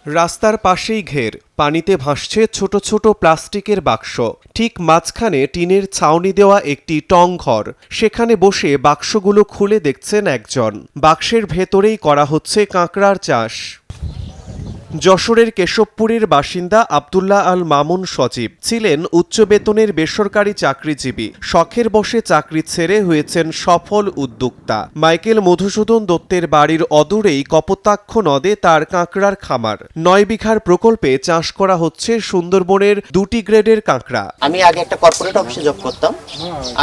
রাস্তার পাশেই ঘের, পানিতে ভাসছে ছোট ছোট প্লাস্টিকের বাক্স। ঠিক মাঝখানে টিনের ছাউনি দেওয়া একটি টং ঘর। সেখানে বসে বাক্সগুলো খুলে দেখছেন একজন। বাক্সের ভেতরেই করা হচ্ছে কাঁকড়ার চাষ। যশোরের কেশবপুরের বাসিন্দা আব্দুল্লাহ আল মামুন সজীব ছিলেন উচ্চ বেতনের বেসরকারি চাকরিজীবী। শখের বশে চাকরি ছেড়ে হয়েছেন সফল উদ্যোক্তা। মাইকেল মধুসূদন দত্তের বাড়ির অদূরেই কপোতাক্ষ নদে তার কাঁকড়ার খামার। 9 বিঘার প্রকল্পে চাষ করা হচ্ছে সুন্দরবনের 2টি গ্রেডের কাঁকড়া। আমি আগে একটা কর্পোরেট অফিসে জব করতাম।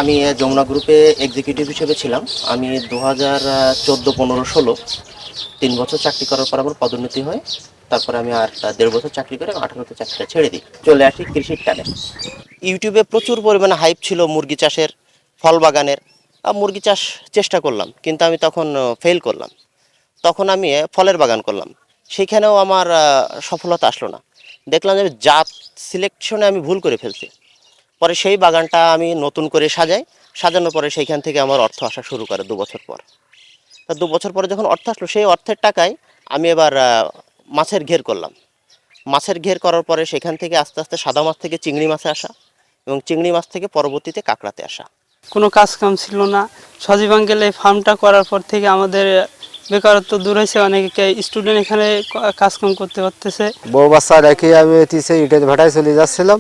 আমি যমুনা গ্রুপে এক্সিকিউটিভ হিসেবে ছিলাম। আমি 2014-15-16 3 বছর চাকরি করার পর আমার পদোন্নতি হয়। তারপরে আমি আর 1.5 বছর চাকরি করে 18তে চাকরিটা ছেড়ে দিই, চলে আসি কৃষির টানে। ইউটিউবে প্রচুর পরিমাণে হাইপ ছিল মুরগি চাষের, ফল বাগানের। মুরগি চাষ চেষ্টা করলাম, কিন্তু আমি তখন ফেল করলাম। তখন আমি ফলের বাগান করলাম, সেইখানেও আমার সফলতা আসলো না। দেখলাম যে জাত সিলেকশনে আমি ভুল করে ফেলছি। পরে সেই বাগানটা আমি নতুন করে সাজানোর পরে সেইখান থেকে আমার অর্থ আসা শুরু করে 2 বছর পর। তা 2 বছর পরে যখন অর্থ আসলো, সেই অর্থের টাকায় আমি এবার মাছের ঘের করলাম। মাছের ঘের করার পরে সেখান থেকে আস্তে আস্তে সাদা মাছ থেকে চিংড়ি মাছে আসা, এবং চিংড়ি মাছ থেকে পরবর্তীতে কাঁকড়াতে আসা। কোনো কাজ কাম ছিল না। সজীব আঙ্কেল এই ফার্মটা করার পর থেকে আমাদের বেকারত্ব দূর হয়েছে। অনেকে স্টুডেন্ট এখানে কাজকাম করতে পারতেছে। বউ বাচ্চা রেখে আমি ইটের ভাটায় চলে যাচ্ছিলাম।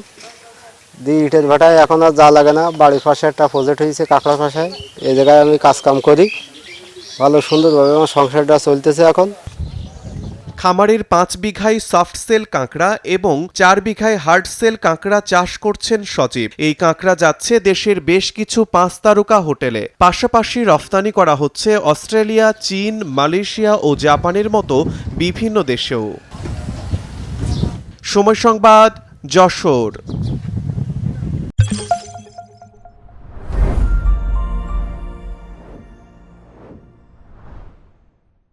ইটের ভাটায় এখন আর যা লাগে না। বাড়ির পাশে একটা প্রজেক্ট হয়েছে কাঁকড়া পাশায়, এই জায়গায় আমি কাজকাম করি। ভালো সুন্দরভাবে আমার সংসারটা চলতেছে এখন। খামারের 5 বিঘায় সফট সেল কাঁকড়া এবং 4 বিঘায় হার্ড সেল কাঁকড়া চাষ করছেন সজীব। এই কাঁকড়া যাচ্ছে দেশের বেশ কিছু 5 তারকা হোটেলে। পাশাপাশি রফতানি করা হচ্ছে অস্ট্রেলিয়া, চীন, মালয়েশিয়া ও জাপানের মতো বিভিন্ন দেশেও। সময় সংবাদ, যশোর।